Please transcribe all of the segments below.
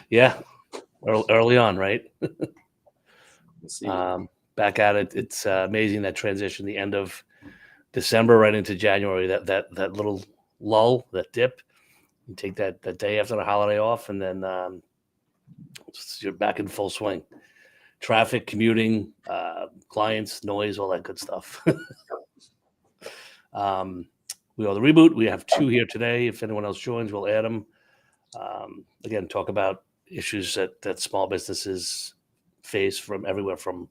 Yeah, early on, right? Let's see. Back at it. It's amazing that transition, the end of December right into January. That little lull, that dip. You take that day after the holiday off, and then you're back in full swing. Traffic, commuting, clients, noise, all that good stuff. We are the reboot. We have two here today. If anyone else joins, we'll add them. Again, talk about issues that small businesses face from everywhere. From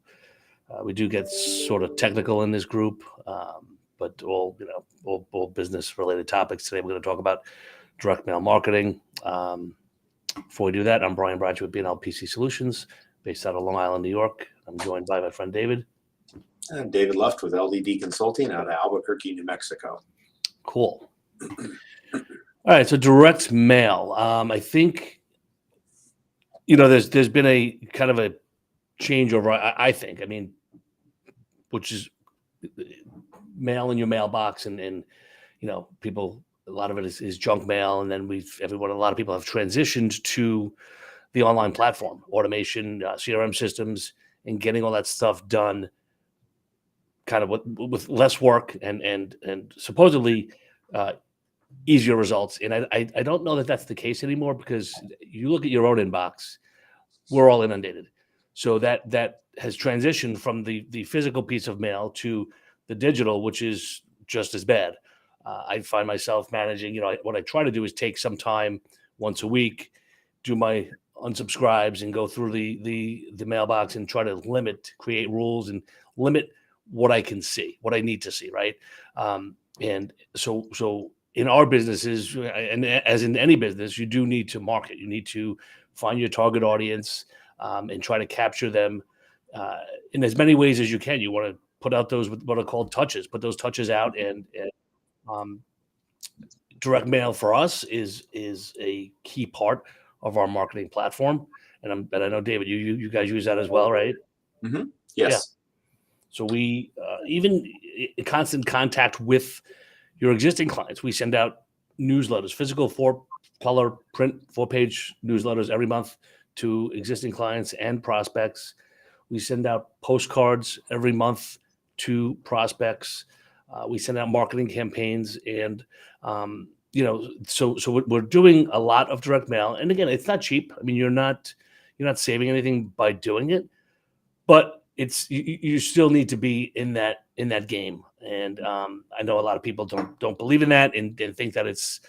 we do get sort of technical in this group, but all business related topics. Today we're going to talk about direct mail marketing. Before we do that, I'm Brian Bradshaw with B&L PC Solutions, based out of Long Island, New York. I'm joined by my friend David. And David Luft with LDD Consulting out of Albuquerque, New Mexico. Cool. All right, so direct mail. I think there's been a kind of a changeover. I think. I mean, which is mail in your mailbox, and people. A lot of it is junk mail, and then a lot of people have transitioned to the online platform, automation, CRM systems, and getting all that stuff done, kind of with less work and supposedly easier results. And I don't know that that's the case anymore, because you look at your own inbox, we're all inundated. So that has transitioned from the physical piece of mail to the digital, which is just as bad. I find myself managing, what I try to do is take some time once a week, do my unsubscribes and go through the mailbox and try to create rules and limit what I can see, what I need to see. Right. And so in our businesses, and as in any business, you do need to market. You need to find your target audience and try to capture them in as many ways as you can. You want to put out those what are called touches, put those touches out, and direct mail for us is a key part of our marketing platform. And I know, David, you guys use that as well, right? Mm-hmm. Yes. Yeah. So we even in constant contact with your existing clients. We send out newsletters, physical 4-color print 4-page newsletters every month to existing clients and prospects. We send out postcards every month to prospects. We send out marketing campaigns, and so we're doing a lot of direct mail. And again, it's not cheap. I mean, you're not saving anything by doing it, but you still need to be in that game. And I know a lot of people don't believe in that and think that it's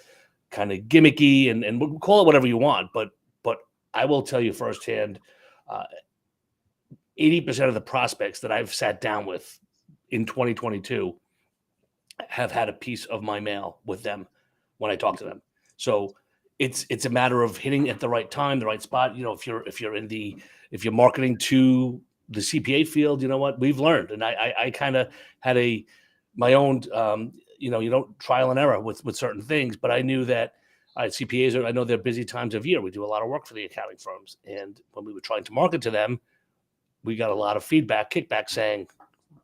kind of gimmicky, and we'll call it whatever you want. But I will tell you firsthand, 80% of the prospects that I've sat down with in 2022 have had a piece of my mail with them when I talk to them. So it's a matter of hitting at the right time, the right spot. If you're marketing to the CPA field, you know what we've learned, and I kind of had my own trial and error with certain things, but I knew that CPAs I know they're busy times of year. We do a lot of work for the accounting firms, and when we were trying to market to them, we got a lot of kickback saying,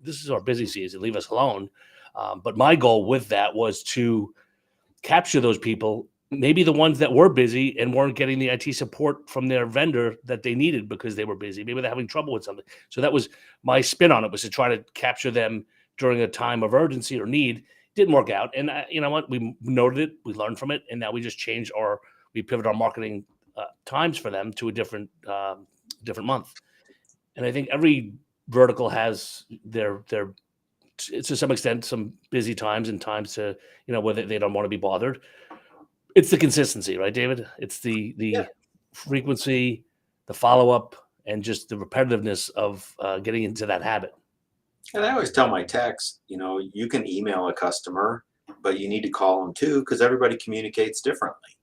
"This is our busy season, leave us alone." But my goal with that was to capture those people, maybe the ones that were busy and weren't getting the IT support from their vendor that they needed because they were busy. Maybe they're having trouble with something. So that was my spin on it, was to try to capture them during a time of urgency or need. Didn't work out. And you know what? We noted it, we learned from it, and now we just we pivot our marketing times for them to a different month. And I think every vertical has their to some extent some busy times and times to where they don't want to be bothered. It's the consistency, right, David? It's the frequency, the follow-up, and just the repetitiveness of getting into that habit. And I always tell my techs, you can email a customer, but you need to call them too, because everybody communicates differently.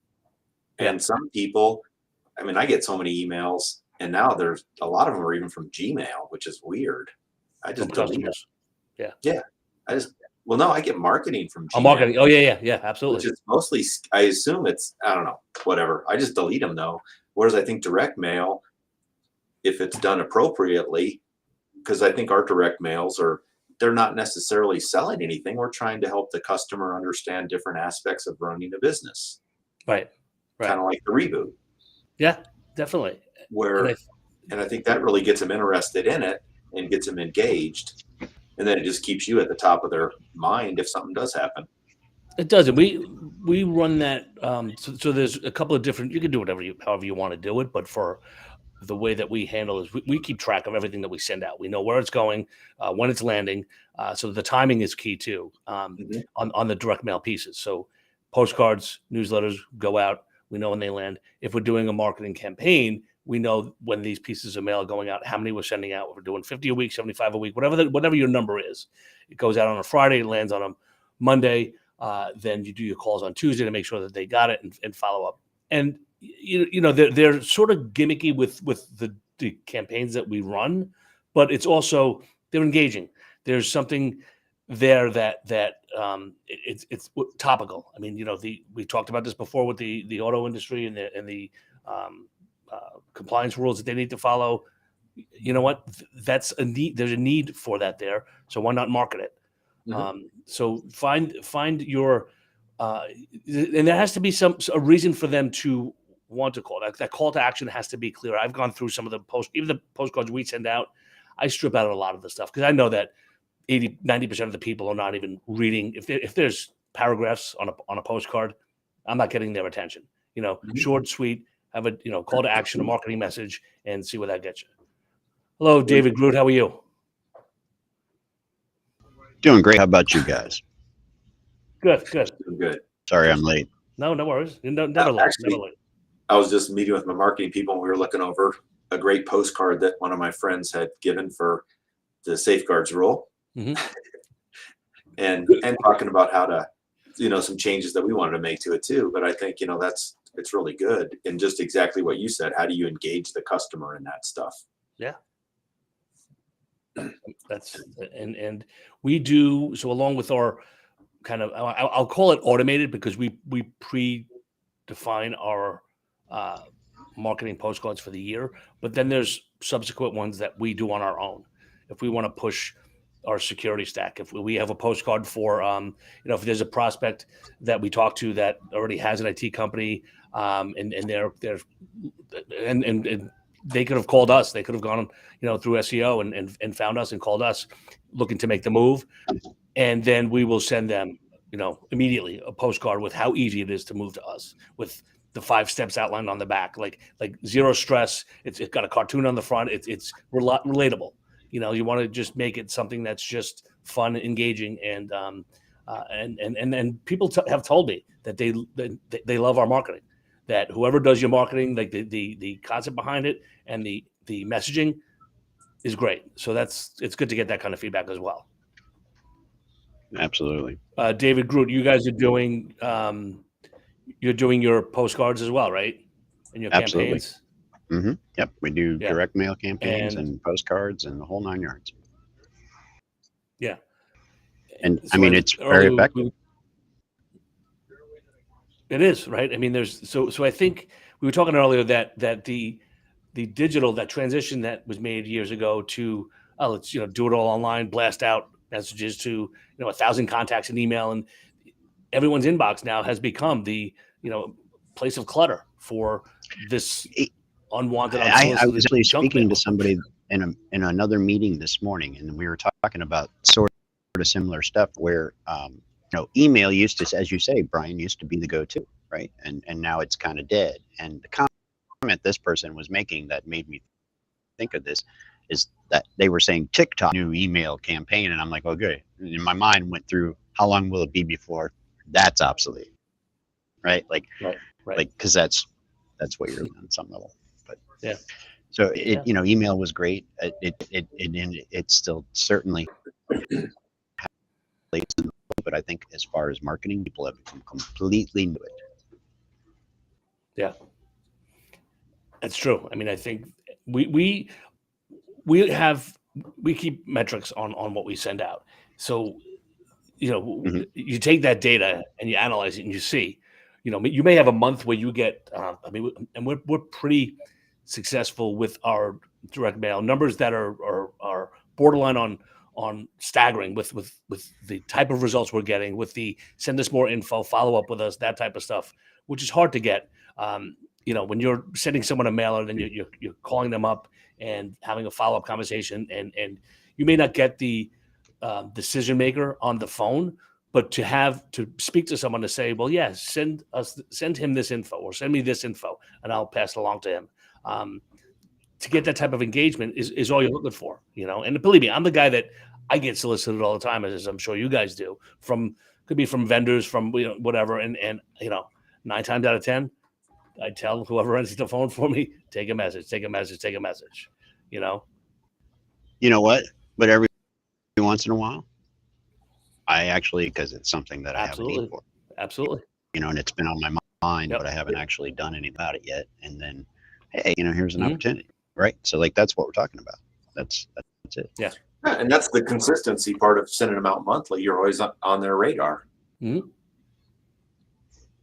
And some people, I get so many emails, and now there's a lot of them are even from Gmail, which is weird. I just delete them. Yeah. No, I get marketing from Gmail. Marketing. Oh, yeah, absolutely. Which is mostly, I assume it's, I don't know, whatever. I just delete them though. Whereas I think direct mail, if it's done appropriately, because I think our direct mails they're not necessarily selling anything. We're trying to help the customer understand different aspects of running a business. Right. Kind of like the reboot. Yeah, definitely. where, And and I think that really gets them interested in it and gets them engaged. And then it just keeps you at the top of their mind if something does happen. it does, and we run that. So there's a couple of different. You can do however you want to do it, but for the way that we handle is we keep track of everything that we send out. We know where it's going, when it's landing. So the timing is key too, Mhm. on the direct mail pieces. So postcards, newsletters go out. We know when they land. If we're doing a marketing campaign, we know when these pieces of mail are going out, how many we're sending out. If we're doing 50 a week, 75 a week, whatever your number is. It goes out on a Friday, it lands on a Monday. Then you do your calls on Tuesday to make sure that they got it and follow up. And they're sort of gimmicky with the campaigns that we run, but it's also they're engaging. There's something there it's topical. I mean, we talked about this before with the auto industry and the compliance rules that they need to follow. You know what? That's a need. There's a need for that there. So why not market it? Mhm. So find your and there has to be a reason for them to want to call. That call to action has to be clear. I've gone through some of even the postcards we send out. I strip out a lot of the stuff because I know that 90% of the people are not even reading. If there's paragraphs on a postcard, I'm not getting their attention. Mhm. Short, sweet, have a call to action, a marketing message, and see where that gets you. Hello, David Groot. How are you? Doing great. How about you guys? Good, good. Good. Sorry I'm late. No worries. Never late. Never Actually, late. I was just meeting with my marketing people and we were looking over a great postcard that one of my friends had given for the safeguards rule Mhm. and talking about how to, some changes that we wanted to make to it too. But I think, it's really good. And just exactly what you said, how do you engage the customer in that stuff? Yeah. That's and we do so along with our kind of I'll call it automated because we predefine our uh, marketing postcards for the year, but then there's subsequent ones that we do on our own. If we want to push our security stack, if we have a postcard for if there's a prospect that we talk to that already has an IT company, and they're and they could have called us. They could have gone, through SEO and found us and called us looking to make the move. And then we will send them, immediately a postcard with how easy it is to move to us with the 5 steps outlined on the back, like zero stress. It's got a cartoon on the front. It's relatable. You want to just make it something that's just fun, engaging, and people have told me that they love our marketing. That whoever does your marketing, like the concept behind it and the messaging is great. So it's good to get that kind of feedback as well. Absolutely. David Groot, you guys are doing you're doing your postcards as well, right? And your Absolutely. campaigns. Yep. We do Yeah. direct mail campaigns And- and postcards and the whole 9 yards. Yeah. And I So mean, as it's very earlier effective. It is, right? I mean, there's so I think we were talking earlier that the digital, that transition that was made years ago to let's do it all online, blast out messages to 1,000 contacts in email, and everyone's inbox now has become the place of clutter for this unwanted, I unsolicited was actually junk speaking mail. to somebody in another meeting this morning, and we were talking about sort of similar stuff where email used to, as you say, Brian, used to be the go-to, right? And now it's kind of dead. And the comment this person was making that made me think of this is that they were saying TikTok new email campaign, and I'm like, okay. And my mind went through how long will it be before that's obsolete, right? Like, Right. like because that's what you're doing on some level. But Yeah. So email was great. It's still certainly, but I think as far as marketing, people have become completely new it. Yeah, that's true. I mean, I think we keep metrics on what we send out. So, you take that data and you analyze it and you see, you may have a month where you get, and we're pretty successful with our direct mail numbers that are borderline on staggering with the type of results we're getting with the send us more info, follow up with us, that type of stuff, which is hard to get. when you're sending someone a mailer, then you're calling them up and having a follow-up conversation, and you may not get the decision maker on the phone, but to speak to someone to say, well, yeah, send him this info or send me this info, and I'll pass it along to him. To get that type of engagement is all you're looking for, And believe me, I'm the guy that I get solicited all the time, as I'm sure you guys do, could be from vendors, from whatever, and 9 times out of 10, I tell whoever answers the phone for me, take a message. You know what? But every once in a while, I actually, because it's something that I have a need for. Absolutely. And it's been on my mind, Yep. but I haven't actually done anything about it yet. And then, hey, here's an Mhm. opportunity, right? So like, that's what we're talking about. That's it. Yeah. Yeah, and that's the consistency part of sending them out monthly. You're always on their radar. Mm-hmm.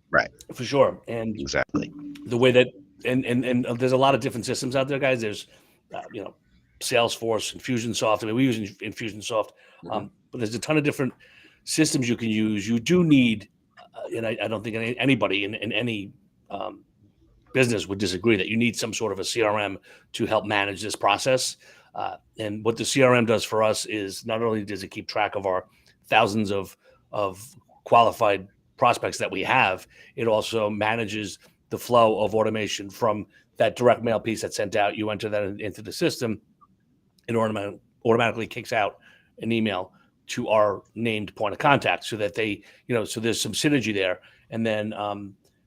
Right. For sure. And Exactly. the way that, and there's a lot of different systems out there, guys. There's, Salesforce, Infusionsoft. I mean, we use Infusionsoft, but there's a ton of different systems you can use. You do need, and I don't think anybody in any business would disagree that you need some sort of a CRM to help manage this process. And what the CRM does for us is not only does it keep track of our thousands of qualified prospects that we have, it also manages the flow of automation from that direct mail piece that's sent out. You enter that into the system, it automatically kicks out an email to our named point of contact, so that they, so there's some synergy there. And then,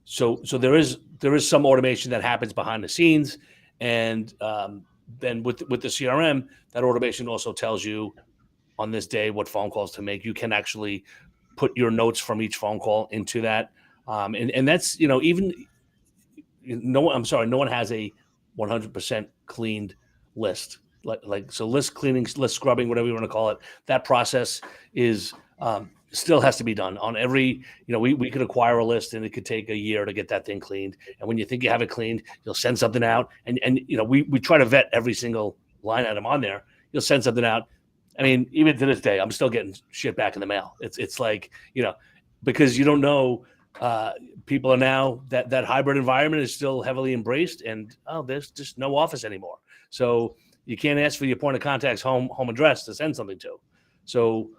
so there is some automation that happens behind the scenes, and then with the CRM, that automation also tells you on this day what phone calls to make. You can actually put your notes from each phone call into that, and that's even no one has a 100% cleaned list. So list cleaning, list scrubbing, whatever you want to call it, that process is still has to be done on every, we could acquire a list and it could take a year to get that thing cleaned. And when you think you have it cleaned, you'll send something out, and we try to vet every single line item on there. You'll send something out. I mean, even to this day, I'm still getting shit back in the mail. It's like, because you don't know, people are now, that hybrid environment is still heavily embraced, and there's just no office anymore. So you can't ask for your point of contact's home address to send something to. So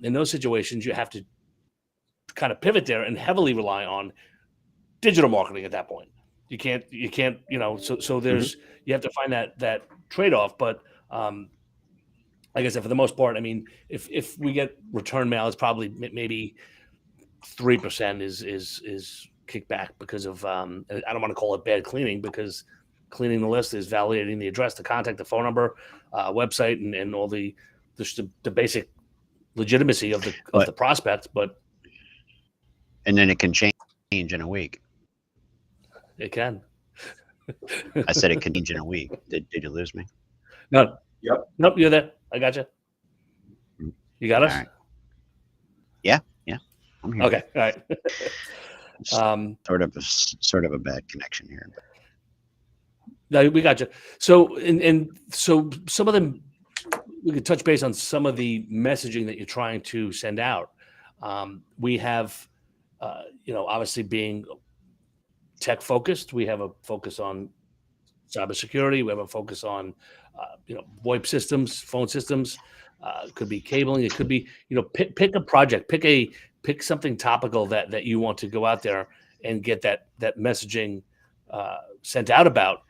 in those situations, you have to kind of pivot there and heavily rely on digital marketing at that point. You can't, so there's, you have to find that trade-off. But like I said, for the most part, I mean, if we get return mail, it's probably maybe 3% is kickback because of, I don't want to call it bad cleaning, because cleaning the list is validating the address, the contact, the phone number, website, and all the basic legitimacy of the prospect. But and then it can change in a week. It can. I said it can change in a week. Did you lose me? No. Yep. Nope. You're there. I got you. You got us. All right. Yeah. I'm here. Okay. All right. Sort of a bad connection here. But. No, we got you. So, and so some of them, we could touch base on some of the messaging that you're trying to send out. We have, obviously being tech focused, we have a focus on cybersecurity. We have a focus on, VoIP systems, phone systems. It could be cabling. It could be, pick a project, pick something topical that you want to go out there and get that messaging sent out about.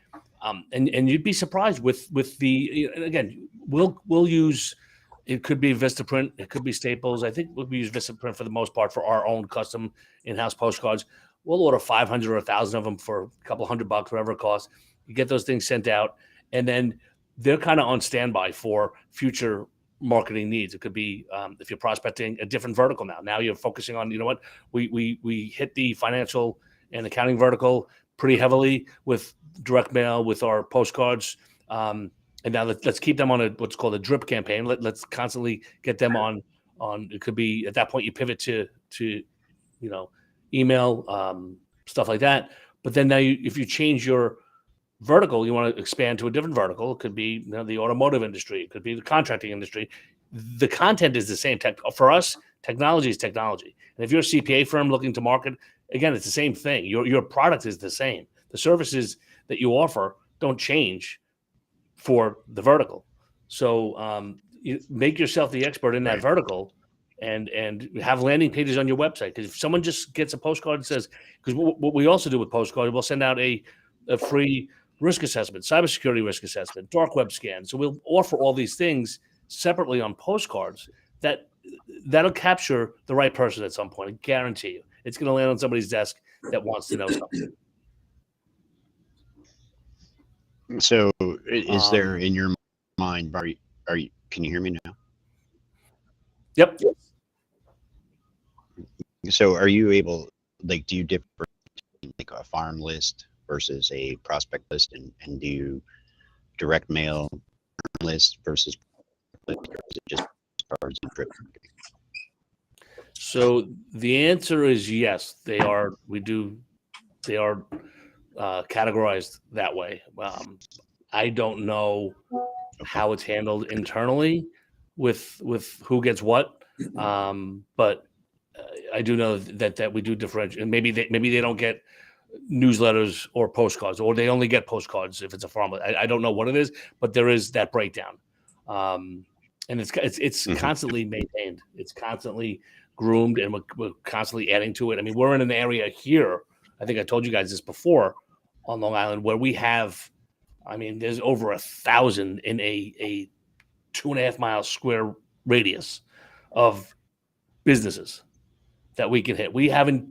And you'd be surprised with the, again, we'll use, it could be Vistaprint, it could be Staples. I think we'll use Vistaprint for the most part for our own custom in-house postcards. We'll order 500 or 1,000 of them for a couple $100, whatever it costs. You get those things sent out, and then they're kind of on standby for future marketing needs. It could be if you're prospecting a different vertical now. Now you're focusing on, we hit the financial and accounting vertical pretty heavily with direct mail, with our postcards. And now let's keep them on what's called a drip campaign. Let's constantly get them on. It could be at that point you pivot to email, stuff like that. But then now if you change your vertical, you want to expand to a different vertical. It could be the automotive industry. It could be the contracting industry. The content is the same. For us, technology is technology. And if you're a CPA firm looking to market, again, it's the same thing. Your product is the same. The services that you offer don't change for the vertical. So you make yourself the expert in that Right. vertical, and have landing pages on your website. Because if someone just gets a postcard and says, because what we also do with postcards, we'll send out a free risk assessment, cybersecurity risk assessment, dark web scan. So we'll offer all these things separately on postcards that'll capture the right person at some point. I guarantee you, it's going to land on somebody's desk that wants to know something. So is there Um, in your mind, can you hear me now? Yep. So are you able, like, do you differ between like a farm list versus a prospect list, and do you direct mail list versus, or is it just cards and drip? So the answer is yes. They are. We do. They are categorized that way. I don't know how it's handled internally with who gets what, but I do know that we do differentiate. And maybe they don't get newsletters or postcards, or they only get postcards if it's a farm. I don't know what it is, but there is that breakdown, and it's Mhm. constantly maintained. It's constantly groomed, and we're constantly adding to it. I mean, we're in an area here. I think I told you guys this before, on Long Island, where we have. I mean, there's over 1,000 in a 2.5 mile square radius of businesses that we can hit. We haven't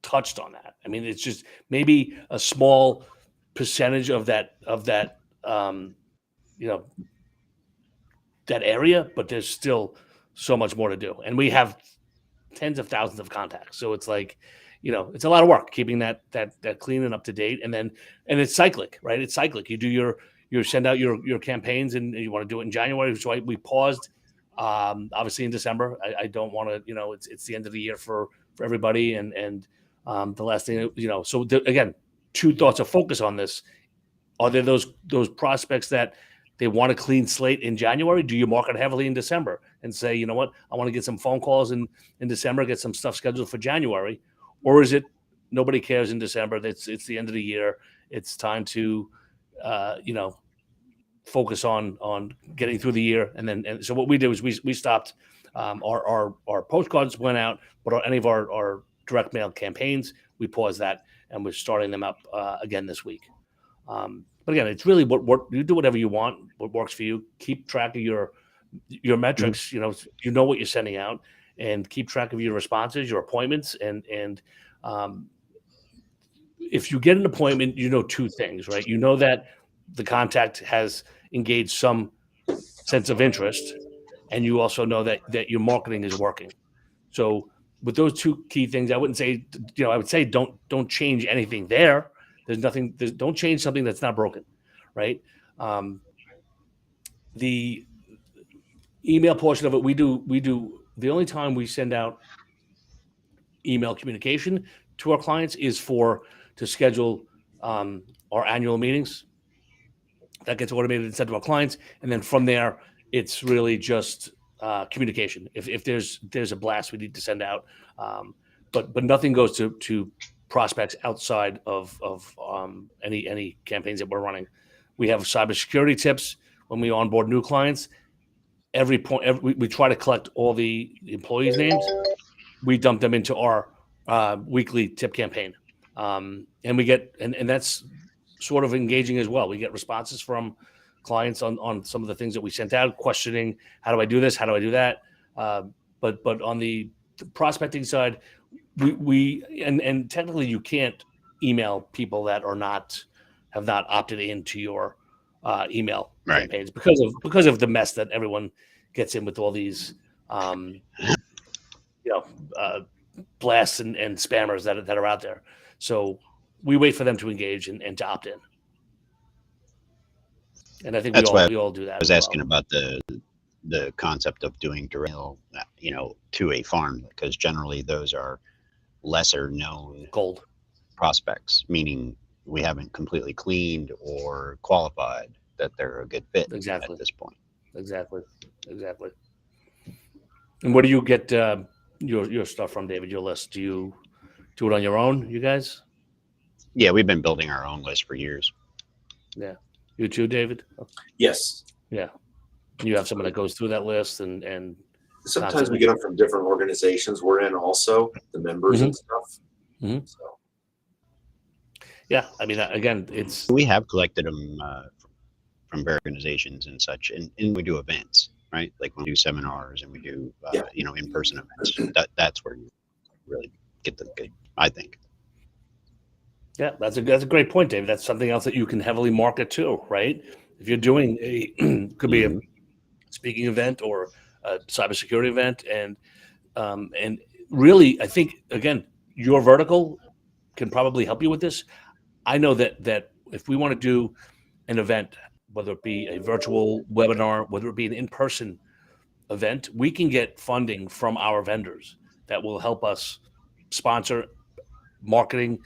touched on that. I mean, it's just maybe a small percentage of that you know, that area, but there's still so much more to do. And we have tens of thousands of contacts. So it's like, it's a lot of work keeping that clean and up to date. And it's cyclic, right? It's cyclic. You do you send out your campaigns, and you want to do it in January. So we paused, obviously in December. I don't want to, it's the end of the year for everybody. And the last thing, so again, two thoughts of focus on this. Are there those prospects that they want a clean slate in January? Do you market heavily in December and say, you know what, I want to get some phone calls in December, get some stuff scheduled for January? Or is it nobody cares in December? It's the end of the year. It's time to, focus on getting through the year. And so what we did was we stopped. Our postcards went out, but any of our direct mail campaigns, we paused that, and we're starting them up again this week. But again, it's really what you do, whatever you want, what works for you. Keep track of your metrics. You know what you're sending out, and keep track of your responses, your appointments, and if you get an appointment, you know two things, right? You know that the contact has engaged some sense of interest, and you also know that your marketing is working. So with those two key things, I wouldn't say, I would say don't change anything there. There's nothing. Don't change something that's not broken, right? The email portion of it, we do. The only time we send out email communication to our clients is to schedule our annual meetings. That gets automated and sent to our clients, and then from there, it's really just communication. If there's a blast we need to send out, but nothing goes to prospects outside of any campaigns that we're running. We have cybersecurity tips when we onboard new clients. We try to collect all the employees' names. We dump them into our weekly tip campaign, and we get and that's sort of engaging as well. We get responses from clients on some of the things that we sent out, questioning how do I do this, how do I do that. But on the prospecting side, we technically you can't email people that have not opted into your email Right. campaigns because of the mess that everyone gets in with all these blasts and spammers that are out there. So we wait for them to engage and to opt in. And I think That's why we all do that. I was asking about the concept of doing direct mail, to a farm, because generally those are lesser known Gold prospects, meaning we haven't completely cleaned or qualified that they're a good fit Exactly. at this point. Exactly. And where do you get your stuff from, David? Your list? Do you do it on your own, you guys? Yeah, we've been building our own list for years. You too, David? Yes. Yeah. You have someone that goes through that list and Sometimes we get them from different organizations we're in also, the members and stuff. Mhm. So, yeah, I mean, again, it's We have collected them from various organizations and such, and we do events, right? Like we do seminars and we do, Yeah. in-person events. That's where you really get the good, I think. yeah, that's a great point, David. That's something else that you can heavily market too, right? If you're doing could be a speaking event or a cybersecurity event, and really, I think again, your vertical can probably help you with this. I know that if we want to do an event, whether it be a virtual webinar, whether it be an in-person event, we can get funding from our vendors that will help us sponsor marketing,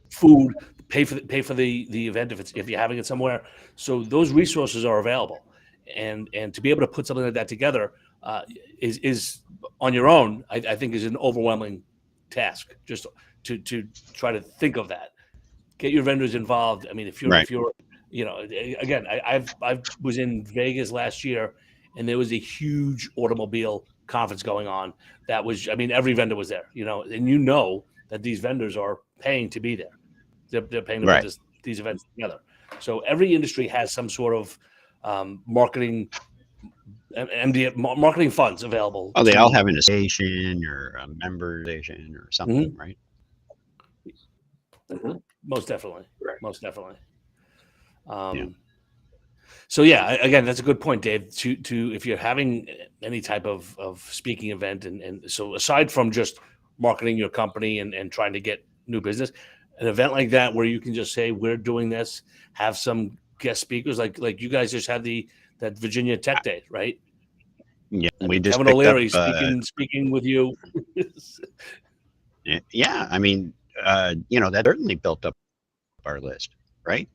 food, pay for the event if you're having it somewhere. So those resources are available, and to be able to put something like that together is on your own. I think is an overwhelming task just to try to think of that. Get your vendors involved. I mean, if you're again, I was in Vegas last year, and there was a huge automobile conference going on. That was, I mean, every vendor was there, and that these vendors are paying to be there. They're paying to put these events together. So every industry has some sort of marketing marketing funds available. Oh, they all have an association or a memberization or something, right? Most definitely. Right. Most definitely. So yeah, again, that's a good point, Dave. To if you're having any type of speaking event, and so aside from just marketing your company and trying to get new business, an event like that where you can just say we're doing this, have some guest speakers like you guys just had that Virginia Tech Day, right? Yeah, we just Kevin O'Leary speaking with you. Yeah, I mean, that certainly built up our list, right?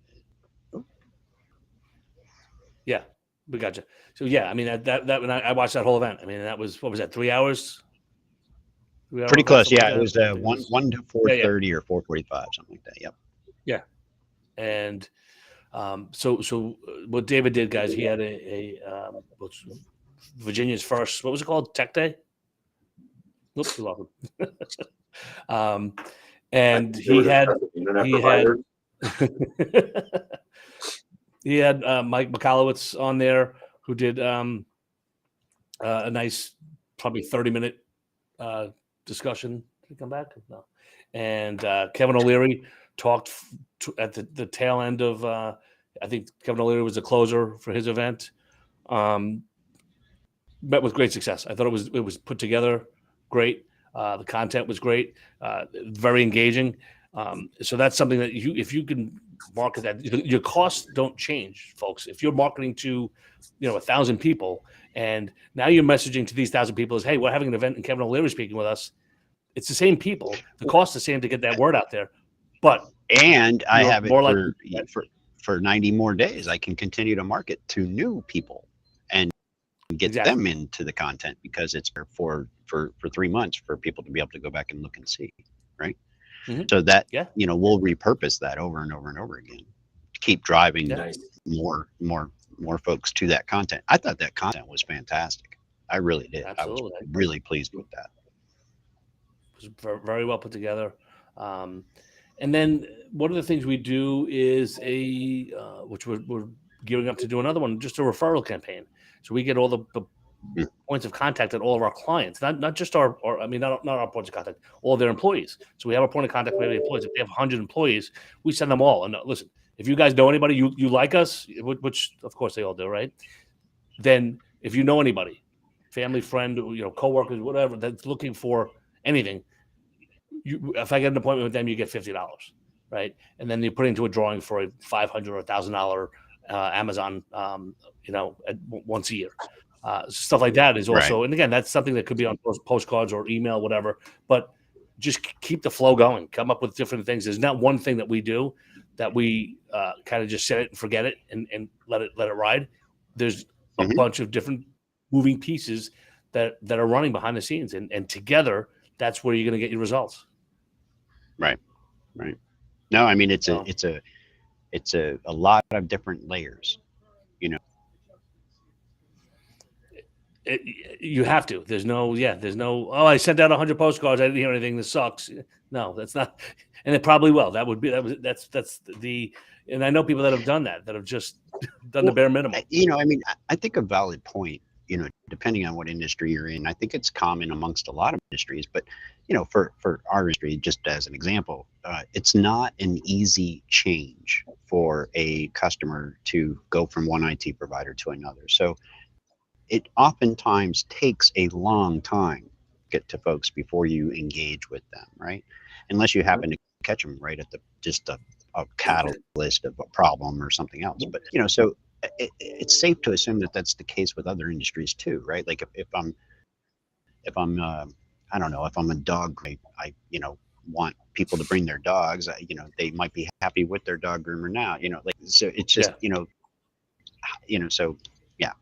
Yeah, we got you. So yeah, I mean that when I watched that whole event, I mean that was, what was that, 3 hours? Pretty close. Yeah, it was 1 to 4:30 or 4:45, something like that. Yep. Yeah, and so what David did, guys, he had a Virginia's first, what was it called, Tech Day? Oops, we lost him. And he had Mike Mikalowicz on there, who did a nice, probably 30-minute discussion. Did he come back? No. And Kevin O'Leary talked at the tail end of, I think Kevin O'Leary was the closer for his event. Met with great success. I thought it was put together great. The content was great, very engaging. So that's something that if you can market that, your costs don't change, folks. If you're marketing to 1,000 people, and now you're messaging to these 1,000 people as, hey, we're having an event and Kevin O'Leary speaking with us. It's the same people. The cost is the same to get that word out there. But I have it for 90 more days. I can continue to market to new people and get them into the content, because it's for 3 months for people to be able to go back and look and see, right? So that we'll repurpose that over and over and over again to keep driving more folks to that content. I thought that content was fantastic. I really did. Absolutely. I was really pleased with that. It was very well put together. And then one of the things we do is which we're gearing up to do another one, just a referral campaign. So we get all the points of contact at all of our clients, not just not our points of contact, all their employees. So we have a point of contact with every employees. If we have 100 employees, we send them all. And listen, if you guys know anybody, you like us, which of course they all do, right? Then if you know anybody, family, friend, coworkers, whatever, that's looking for anything, if I get an appointment with them, you get $50, right? And then you put into a drawing for a $500 or $1,000 Amazon, once a year. Stuff like that is also, and again, that's something that could be on postcards or email, whatever. But just keep the flow going. Come up with different things. There's not one thing that we do that we kind of just set it and forget it and let it ride. There's a bunch of different moving pieces that are running behind the scenes, and together, that's where you're going to get your results. Right. No, I mean, So- it's a lot of different layers. You have to. There's no. Oh, I sent out 100 postcards. I didn't hear anything. This sucks. No, that's not. And it probably will. That's the. And I know people that have done that have just done the Well, bare minimum. I mean, I think a valid point, depending on what industry you're in, I think it's common amongst a lot of industries, but, for our industry, just as an example, it's not an easy change for a customer to go from one IT provider to another. So it oftentimes takes a long time to get to folks before you engage with them, right? Unless you happen to catch them right at just a catalyst of a problem or something else. But so it's safe to assume that that's the case with other industries too, right? Like if I'm I don't know, if I'm a dog, I want people to bring their dogs. They might be happy with their dog groomer now. So it's just so yeah.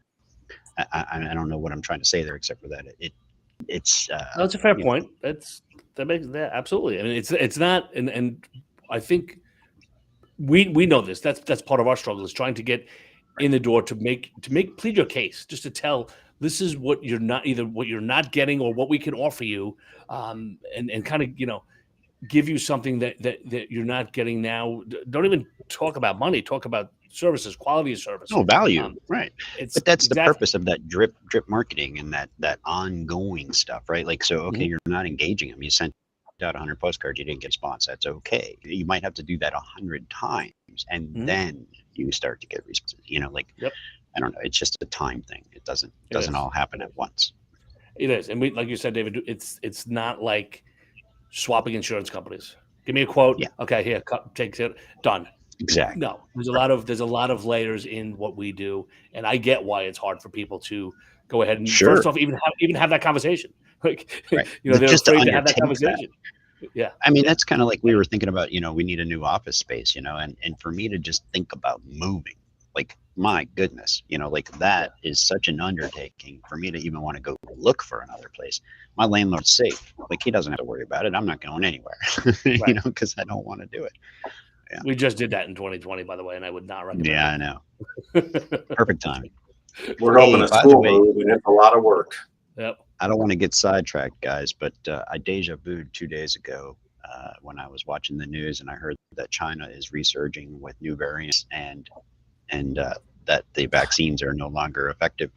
I don't know what I'm trying to say there, except for that it's. That's a fair point. That makes that absolutely. I mean, it's not, and I think we know this. That's part of our struggle is trying to get in the door to plead your case, just to tell this is what you're not getting or what we can offer you, and kind of give you something that you're not getting now. Don't even talk about money. Talk about services, quality of service. No value, right? But that's the purpose of that drip marketing and that ongoing stuff, right? Like, so okay, you're not engaging them. You sent out 100 postcards, you didn't get a response. That's okay. You might have to do that 100 times, and then you start to get responses. I don't know. It's just a time thing. It doesn't all happen at once. It is, and like you said, David, it's not like swapping insurance companies. Give me a quote. Yeah. Okay, here, takes it, done. Exactly. No, there's a lot of layers in what we do, and I get why it's hard for people to go ahead and first off even have that conversation. Like, right. They're just afraid to have that conversation. Yeah. I mean, that's kind of like we were thinking about, we need a new office space, and for me to just think about moving, like, my goodness, like that is such an undertaking for me to even want to go look for another place. My landlord's safe. Like, he doesn't have to worry about it. I'm not going anywhere, Right. because I don't want to do it. Yeah. We just did that in 2020, by the way, and I would not recommend Yeah, I know. Perfect timing. We're helping a by the school way- move, and it's a lot of work. Yep. I don't want to get sidetracked, guys, but I deja vu'd 2 days ago when I was watching the news, and I heard that China is resurging with new variants and that the vaccines are no longer effective.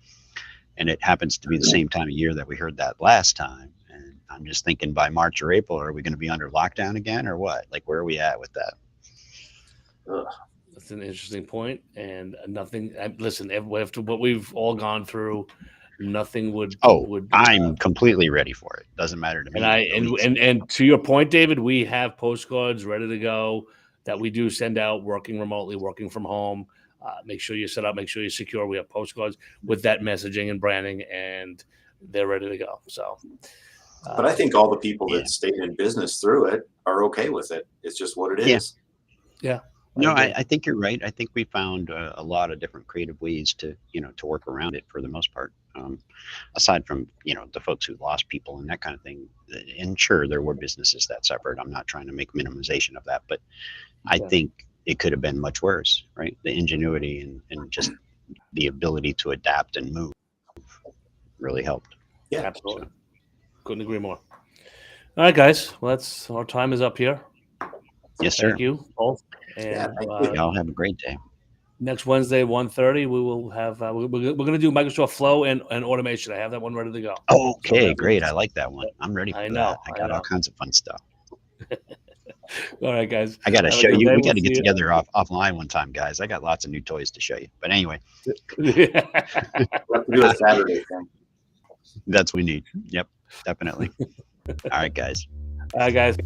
And it happens to be the same time of year that we heard that last time. And I'm just thinking, by March or April, are we going to be under lockdown again, or what? Like, where are we at with that? Ugh. That's an interesting point, and nothing. Listen, after what we've all gone through, nothing would. I'm completely ready for it. Doesn't matter to me. And to your point, David, we have postcards ready to go that we do send out, working remotely, working from home. Make sure you set up. Make sure you're secure. We have postcards with that messaging and branding, and they're ready to go. So, But I think all the people that stayed in business through it are okay with it. It's just what it is. Yeah. No, I think you're right. I think we found a lot of different creative ways to work around it for the most part. Aside from, the folks who lost people and that kind of thing. And sure, there were businesses that suffered. I'm not trying to make minimization of that, but I think it could have been much worse, right? The ingenuity and just the ability to adapt and move really helped. Yeah, absolutely. Couldn't agree more. All right, guys. Well, our time is up here. Yes, sir. Thank you both. And Yeah, thank you. Y'all have a great day. next Wednesday, 1:30, we will have we're going to do Microsoft Flow and automation. I have that one ready to go. Okay, great. I like that one. I'm ready for I know, that. I got all kinds of fun stuff. All right, guys. I got to Have a show good you. day. We got to We'll get see you. together offline one time, guys. I got lots of new toys to show you. But anyway, we'll have to do a Saturday thing. that's what we need. Yep, definitely. All right, guys. All right, guys.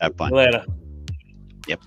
Have See fun. you later. Yep.